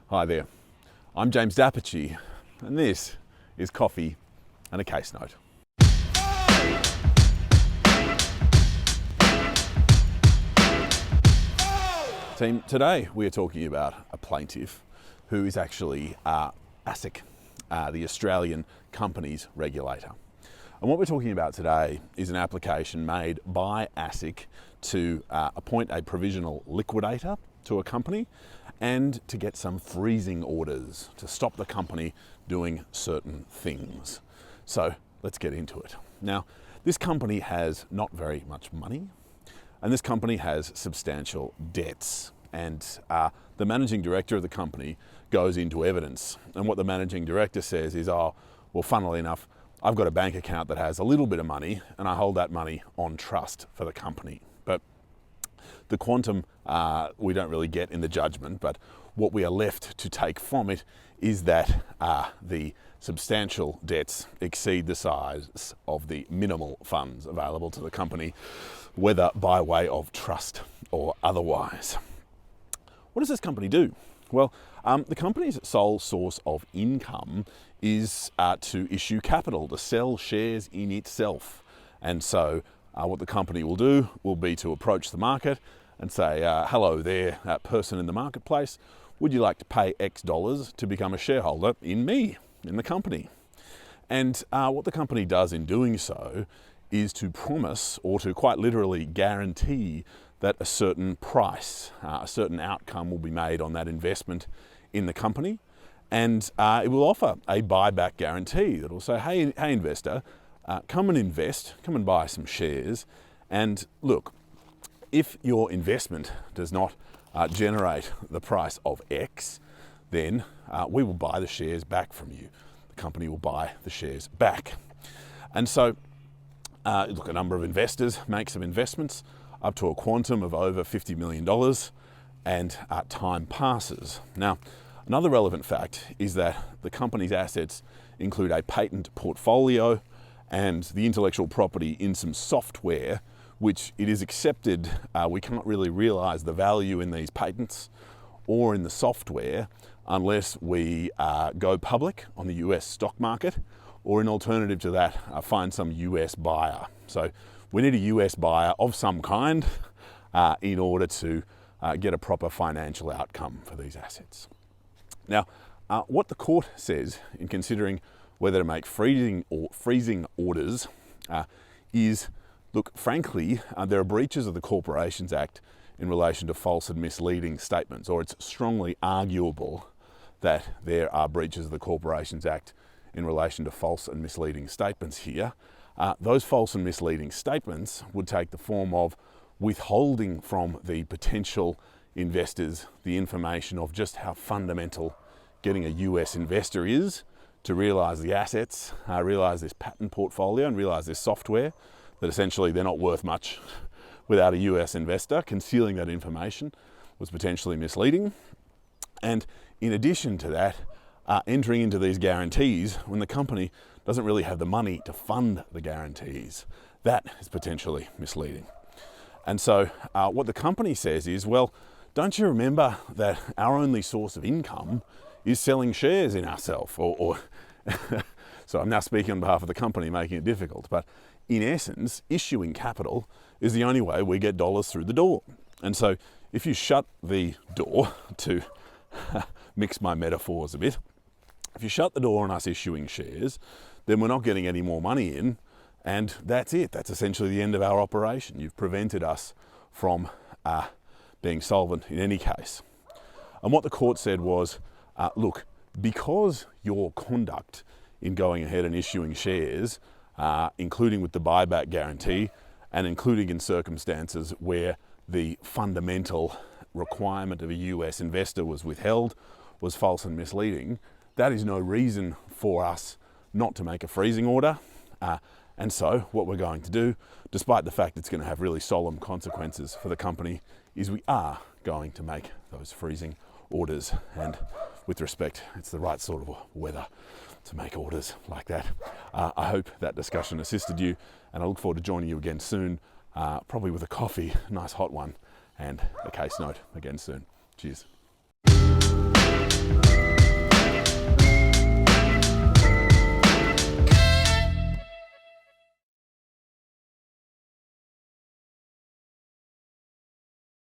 Hi there, I'm James Dapachi, and this is Coffee and a Case Note. Team, today we are talking about a plaintiff who is actually ASIC, the Australian Companies Regulator. And what we're talking about today is an application made by ASIC to appoint a provisional liquidator to a company and to get some freezing orders to stop the company doing certain things. So let's get into it. Now, this company has not very much money, and this company has substantial debts. And the managing director of the company goes into evidence. And what the managing director says is, oh, well, funnily enough, I've got a bank account that has a little bit of money and I hold that money on trust for the company. But the quantum we don't really get in the judgment, but what we are left to take from it is that the substantial debts exceed the size of the minimal funds available to the company, whether by way of trust or otherwise. What does this company do? Well, the company's sole source of income is to issue capital, to sell shares in itself. And so what the company will do will be to approach the market and say, hello there, that person in the marketplace, would you like to pay X dollars to become a shareholder in me, in the company? And what the company does in doing so is to promise, or to quite literally guarantee, that a certain price, a certain outcome will be made on that investment in the company. And it will offer a buyback guarantee that will say, hey investor, come and invest, come and buy some shares. And look, if your investment does not generate the price of X, then we will buy the shares back from you. The company will buy the shares back. And so, look, a number of investors make some investments up to a quantum of over $50 million, and time passes. Now, another relevant fact is that the company's assets include a patent portfolio and the intellectual property in some software, which it is accepted we cannot really realize the value in these patents or in the software unless we go public on the US stock market, or in alternative to that, find some US buyer. So we need a US buyer of some kind in order to get a proper financial outcome for these assets. Now, what the court says in considering whether to make freezing orders is, look, frankly, there are breaches of the Corporations Act in relation to false and misleading statements, or it's strongly arguable that there are breaches of the Corporations Act in relation to false and misleading statements here. Those false and misleading statements would take the form of withholding from the potential investors the information of just how fundamental getting a US investor is to realize the assets, realize this patent portfolio, and realize this software, that essentially they're not worth much without a US investor. Concealing that information was potentially misleading. And in addition to that, entering into these guarantees when the company doesn't really have the money to fund the guarantees, that is potentially misleading. And so what the company says is, well, don't you remember that our only source of income is selling shares in ourselves? So I'm now speaking on behalf of the company, making it difficult, but in essence, issuing capital is the only way we get dollars through the door. And so if you shut the door, to mix my metaphors a bit, if you shut the door on us issuing shares, then we're not getting any more money in, and that's it. That's essentially the end of our operation. You've prevented us from being solvent in any case. And what the court said was, look, because your conduct in going ahead and issuing shares, including with the buyback guarantee, and including in circumstances where the fundamental requirement of a US investor was withheld, was false and misleading, that is no reason for us not to make a freezing order. And so what we're going to do, despite the fact it's going to have really solemn consequences for the company, is we are going to make those freezing orders. And with respect, it's the right sort of weather to make orders like that. I hope that discussion assisted you, and I look forward to joining you again soon, probably with a coffee, a nice hot one, and a case note again soon. Cheers.